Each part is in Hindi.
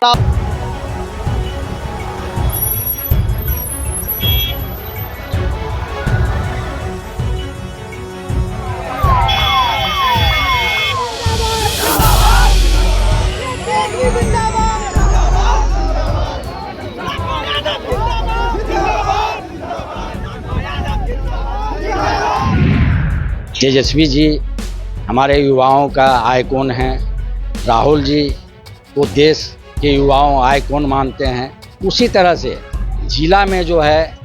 तेजस्वी जी हमारे युवाओं का आइकॉन हैं। राहुल जी को देश के युवाओं आइकॉन मानते हैं। उसी तरह से जिला में जो है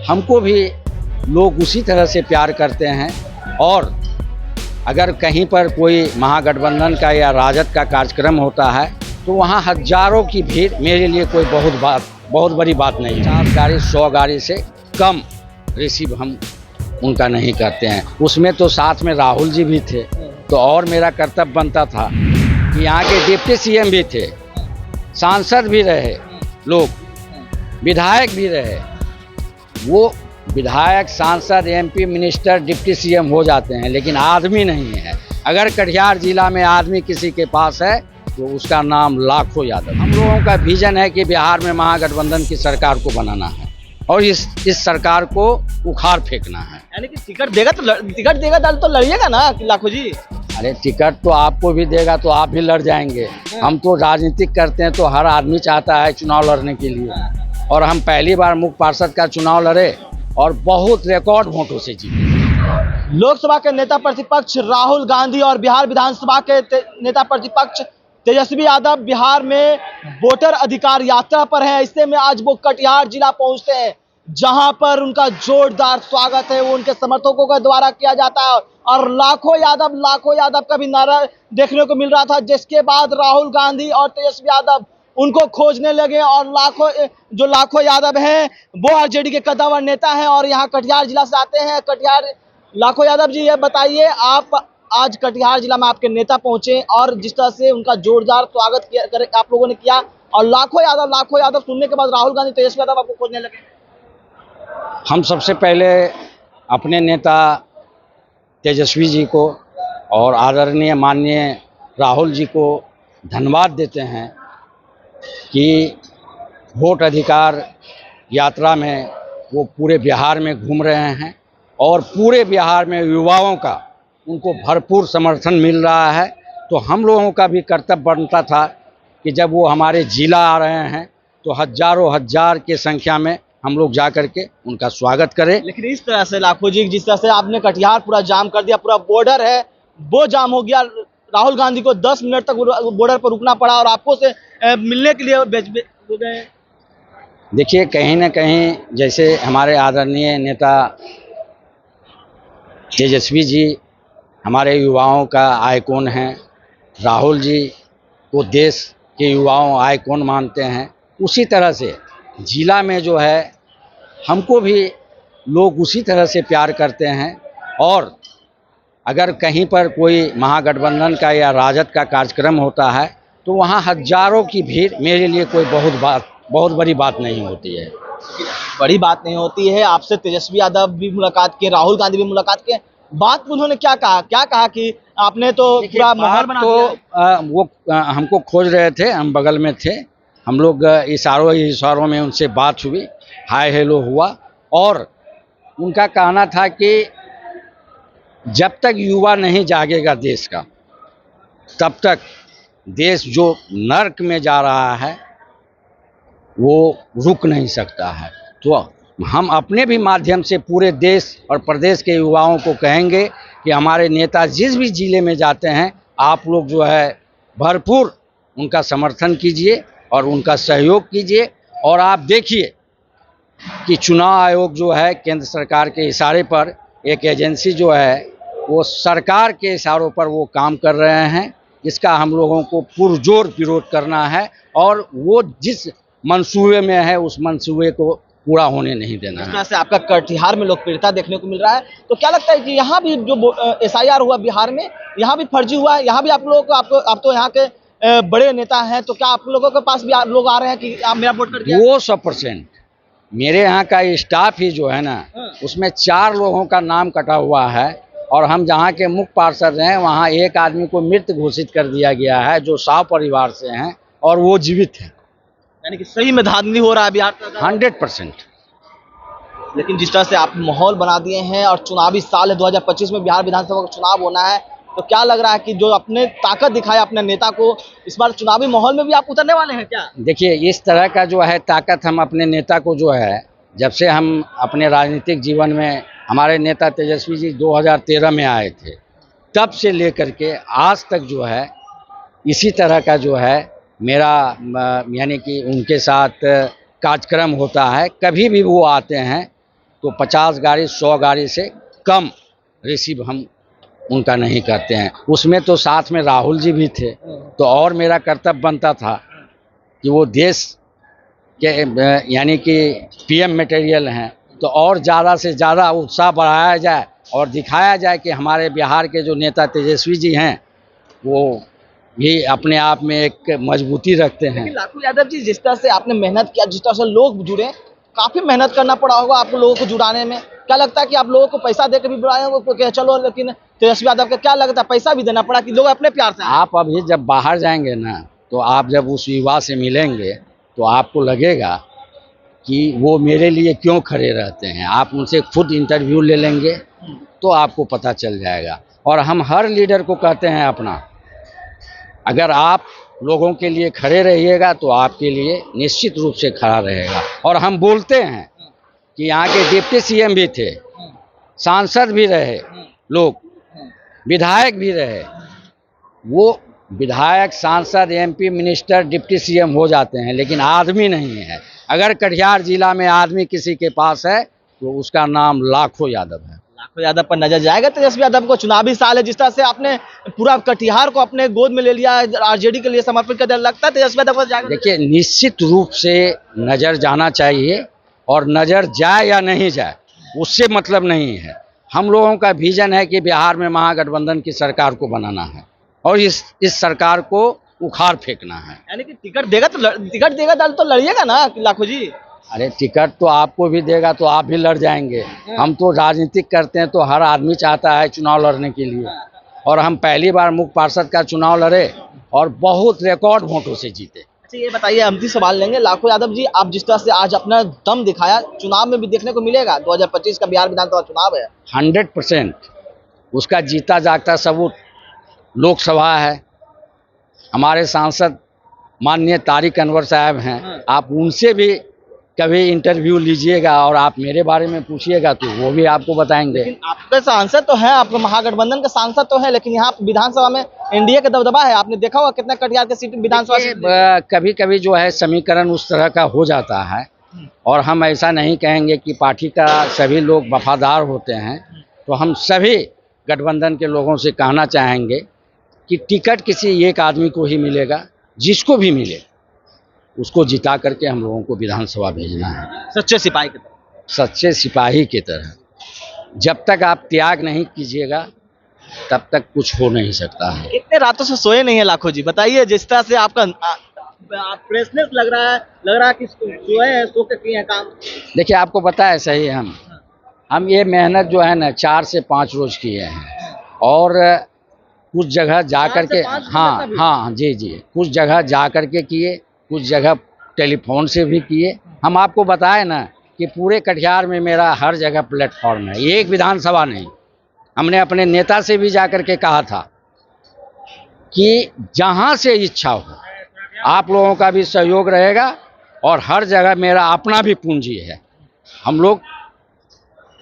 हमको भी लोग उसी तरह से प्यार करते हैं। और अगर कहीं पर कोई महागठबंधन का या राजद का कार्यक्रम होता है तो वहाँ हजारों की भीड़ मेरे लिए कोई बहुत बड़ी बात नहीं। 50 गाड़ी 100 गाड़ी से कम रिसीव हम उनका नहीं करते हैं। उसमें तो साथ में राहुल जी भी थे, तो और मेरा कर्तव्य बनता था कि यहाँ के डिप्टी सीएम भी थे, सांसद भी रहे, लोग विधायक भी रहे। वो विधायक, सांसद, एमपी, मिनिस्टर, डिप्टी सीएम हो जाते हैं, लेकिन आदमी नहीं है। अगर कटिहार जिला में आदमी किसी के पास है तो उसका नाम लाखों यादव। हम लोगों का विजन है कि बिहार में महागठबंधन की सरकार को बनाना है और इस सरकार को उखाड़ फेंकना है। यानी कि टिकट देगा तो लड़िएगा ना लाखों जी। अरे टिकट तो आपको भी देगा तो आप भी लड़ जाएंगे। हम तो राजनीतिक करते हैं तो हर आदमी चाहता है चुनाव लड़ने के लिए, और हम पहली बार मुख्य पार्षद का चुनाव लड़े और बहुत रिकॉर्ड वोटों से जीते। लोकसभा के नेता प्रतिपक्ष राहुल गांधी और बिहार विधानसभा के नेता प्रतिपक्ष तेजस्वी यादव बिहार में वोटर अधिकार यात्रा पर हैं। इससे में आज वो कटिहार जिला पहुंचते हैं, जहां पर उनका जोरदार स्वागत है वो उनके समर्थकों के द्वारा किया जाता है। और लाखों यादव का भी नारा देखने को मिल रहा था, जिसके बाद राहुल गांधी और तेजस्वी यादव उनको खोजने लगे। और लाखों यादव हैं वो आरजेडी के कद्दावर नेता हैं और यहाँ कटिहार जिला से आते हैं। कटिहार लाखों यादव जी, ये बताइए, आप आज कटिहार जिला में आपके नेता पहुंचे और जिस तरह से उनका जोरदार स्वागत आप लोगों ने किया, और लाखों यादव सुनने के बाद राहुल गांधी, तेजस्वी यादव आपको खोजने लगे। हम सबसे पहले अपने नेता तेजस्वी जी को और आदरणीय माननीय राहुल जी को धन्यवाद देते हैं कि वोट अधिकार यात्रा में वो पूरे बिहार में घूम रहे हैं और पूरे बिहार में युवाओं का उनको भरपूर समर्थन मिल रहा है। तो हम लोगों का भी कर्तव्य बनता था कि जब वो हमारे जिला आ रहे हैं तो हजार के संख्या में हम लोग जा करके उनका स्वागत करें। लेकिन इस तरह से लाखों जी, जिस तरह से आपने कटिहार पूरा जाम कर दिया, पूरा बॉर्डर है वो जाम हो गया, राहुल गांधी को 10 मिनट तक बॉर्डर पर रुकना पड़ा और आपको से मिलने के लिए हो गए। देखिए, कहीं ना कहीं जैसे हमारे आदरणीय नेता तेजस्वी जी हमारे युवाओं का आइकॉन हैं। राहुल जी को देश के युवाओं आइकॉन मानते हैं। उसी तरह से जिला में जो है हमको भी लोग उसी तरह से प्यार करते हैं। और अगर कहीं पर कोई महागठबंधन का या राजद का कार्यक्रम होता है तो वहाँ हजारों की भीड़ मेरे लिए कोई बहुत बड़ी बात नहीं होती है। बड़ी बात नहीं होती है। आपसे तेजस्वी यादव भी मुलाकात किए, राहुल गांधी भी मुलाकात किए। बात उन्होंने क्या कहा कि आपने तो पूरा माहौल बना दिया। वो हमको खोज रहे थे, हम बगल में थे, हम लोग इशारों में उनसे बात हुई, हाय हेलो हुआ। और उनका कहना था कि जब तक युवा नहीं जागेगा देश का, तब तक देश जो नर्क में जा रहा है वो रुक नहीं सकता है। तो हम अपने भी माध्यम से पूरे देश और प्रदेश के युवाओं को कहेंगे कि हमारे नेता जिस भी जिले में जाते हैं आप लोग जो है भरपूर उनका समर्थन कीजिए और उनका सहयोग कीजिए। और आप देखिए कि चुनाव आयोग जो है केंद्र सरकार के इशारे पर, एक एजेंसी जो है वो सरकार के इशारों पर वो काम कर रहे हैं। इसका हम लोगों को पुरजोर विरोध करना है और वो जिस मंसूबे में है उस मंसूबे को पूरा होने नहीं देना है। इस तरह से आपका कटिहार में लोकप्रियता देखने को मिल रहा है, तो क्या लगता है कि यहाँ भी जो SIR हुआ बिहार में, यहाँ भी फर्जी हुआ है? यहाँ भी आप लोगों को, आप तो यहाँ के बड़े नेता हैं, तो क्या आप लोगों के पास भी लोग आ रहे हैं कि आप मेरा वोट कर दिया? वो 100% मेरे यहाँ का स्टाफ ही जो है ना, उसमें 4 लोगों का नाम कटा हुआ है। और हम जहाँ के मुख्य पार्षद हैं वहाँ एक आदमी को मृत घोषित कर दिया गया है जो 100 परिवार से हैं। और वो जीवित हैं। यानी कि सही में धांधली हो रहा है बिहार सरकार। 100%। लेकिन जिस तरह से आप माहौल बना दिए हैं और चुनावी साल है 2025 में बिहार विधानसभा का चुनाव होना है, तो क्या लग रहा है कि जो अपने ताकत दिखाया अपने नेता को, इस बार चुनावी माहौल में भी आप उतरने वाले हैं क्या? देखिए, इस तरह का जो है ताकत हम अपने नेता को जो है, जब से हम अपने राजनीतिक जीवन में, हमारे नेता तेजस्वी जी 2013 में आए थे, तब से लेकर के आज तक जो है इसी तरह का जो है मेरा यानी कि उनके साथ कार्यक्रम होता है। कभी भी वो आते हैं तो 50 गाड़ी 100 गाड़ी से कम रिसीव हम उनका नहीं करते हैं। उसमें तो साथ में राहुल जी भी थे, तो और मेरा कर्तव्य बनता था कि वो देश के यानी कि पीएम मटेरियल हैं, तो और ज़्यादा से ज़्यादा उत्साह बढ़ाया जाए और दिखाया जाए कि हमारे बिहार के जो नेता तेजस्वी जी हैं वो भी अपने आप में एक मजबूती रखते हैं। लेकिन लाखू यादव जी, जिस तरह से आपने मेहनत किया, जिस तरह से लोग जुड़े, काफी मेहनत करना पड़ा होगा आपको लोगों को जुड़ाने में। क्या लगता है कि आप लोगों को पैसा देकर भी बुलाए होंगे चलो, लेकिन तेजस्वी यादव का क्या लगता है पैसा भी देना पड़ा कि लोग अपने प्यार से? आप अभी जब बाहर जाएंगे ना, तो आप जब उस युवा से मिलेंगे तो आपको लगेगा कि वो मेरे लिए क्यों खड़े रहते हैं। आप उनसे खुद इंटरव्यू ले लेंगे तो आपको पता चल जाएगा। और हम हर लीडर को कहते हैं अपना, अगर आप लोगों के लिए खड़े रहिएगा तो आपके लिए निश्चित रूप से खड़ा रहेगा। और हम बोलते हैं कि यहाँ के डिप्टी सीएम भी थे, सांसद भी रहे लोग, विधायक भी रहे। वो विधायक, सांसद, एमपी, मिनिस्टर, डिप्टी सीएम हो जाते हैं, लेकिन आदमी नहीं है। अगर कटिहार जिला में आदमी किसी के पास है तो उसका नाम लाखों यादव है। लाखू यादव पर नजर जाएगा तेजस्वी यादव को। चुनावी साल है, जिस तरह से आपने पूरा कटिहार को अपने गोद में ले लिया, आरजेडी के लिए समर्पित कर दिया, लगता है तेजस्वी यादव को जाएगा? देखिए, निश्चित रूप से नजर जाना चाहिए, और नजर जाए या नहीं जाए उससे मतलब नहीं है। हम लोगों का विजन है कि बिहार में महागठबंधन की सरकार को बनाना है और इस सरकार को उखाड़ फेंकना है। यानी कि टिकट देगा दल तो लड़िएगा ना लाखू जी? अरे टिकट तो आपको भी देगा तो आप भी लड़ जाएंगे। हम तो राजनीतिक करते हैं तो हर आदमी चाहता है चुनाव लड़ने के लिए, और हम पहली बार मुख्य पार्षद का चुनाव लड़े और बहुत रिकॉर्ड वोटों से जीते। अच्छा, ये बताइए, अंतिम सवाल लेंगे। लाखू यादव जी, आप जिस तरह से आज अपना दम दिखाया, चुनाव में भी देखने को मिलेगा। 2025 का बिहार विधानसभा चुनाव है। 100% उसका जीता जागता सबूत लोकसभा है। हमारे सांसद माननीय तारिक अनवर साहब हैं, आप उनसे भी कभी इंटरव्यू लीजिएगा और आप मेरे बारे में पूछिएगा तो वो भी आपको बताएंगे। लेकिन आपके सांसद तो हैं, आपके महागठबंधन के सांसद तो हैं, लेकिन यहाँ विधानसभा में एनडीए का दबदबा है। आपने देखा होगा कितना कटिहार के सीट विधानसभा सीट। कभी कभी जो है समीकरण उस तरह का हो जाता है, और हम ऐसा नहीं कहेंगे कि पार्टी का सभी लोग वफादार होते हैं। तो हम सभी गठबंधन के लोगों से कहना चाहेंगे कि टिकट किसी एक आदमी को ही मिलेगा, जिसको भी मिले उसको जिता करके हम लोगों को विधानसभा भेजना है। सच्चे सिपाही की तरह। सच्चे सिपाही की तरह। जब तक आप त्याग नहीं कीजिएगा तब तक कुछ हो नहीं सकता है। कितने रातों से सोए नहीं है लाखू जी, बताइए। जिस तरह से आपका फ्रेशनेस लग रहा है कि सोए हैं, सो के किए हैं काम। देखिए, आपको पता है सही, हम ये मेहनत जो है ना 4 से 5 रोज किए हैं, और कुछ जगह जा करके, हाँ जी, कुछ जगह जा करके किए, कुछ जगह टेलीफोन से भी किए। हम आपको बताए ना कि पूरे कटिहार में मेरा हर जगह प्लेटफॉर्म है, एक विधानसभा नहीं। हमने अपने नेता से भी जा करके कहा था कि जहां से इच्छा हो आप लोगों का भी सहयोग रहेगा, और हर जगह मेरा अपना भी पूंजी है। हम लोग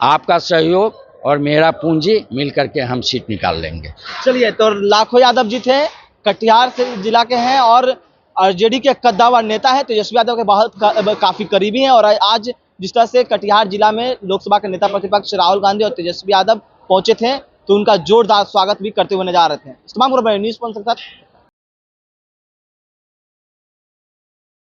आपका सहयोग और मेरा पूंजी मिल करके हम सीट निकाल लेंगे। चलिए, तो लाखू यादव जी थे, कटिहार से जिला के हैं और आरजेडी के कद्दावर नेता है, तेजस्वी यादव के बहुत काफी करीबी हैं। और आज जिस तरह से कटिहार जिला में लोकसभा के नेता प्रतिपक्ष राहुल गांधी और तेजस्वी यादव पहुंचे थे, तो उनका जोरदार स्वागत भी करते हुए नजर आ रहे थे। इस तमाम न्यूज़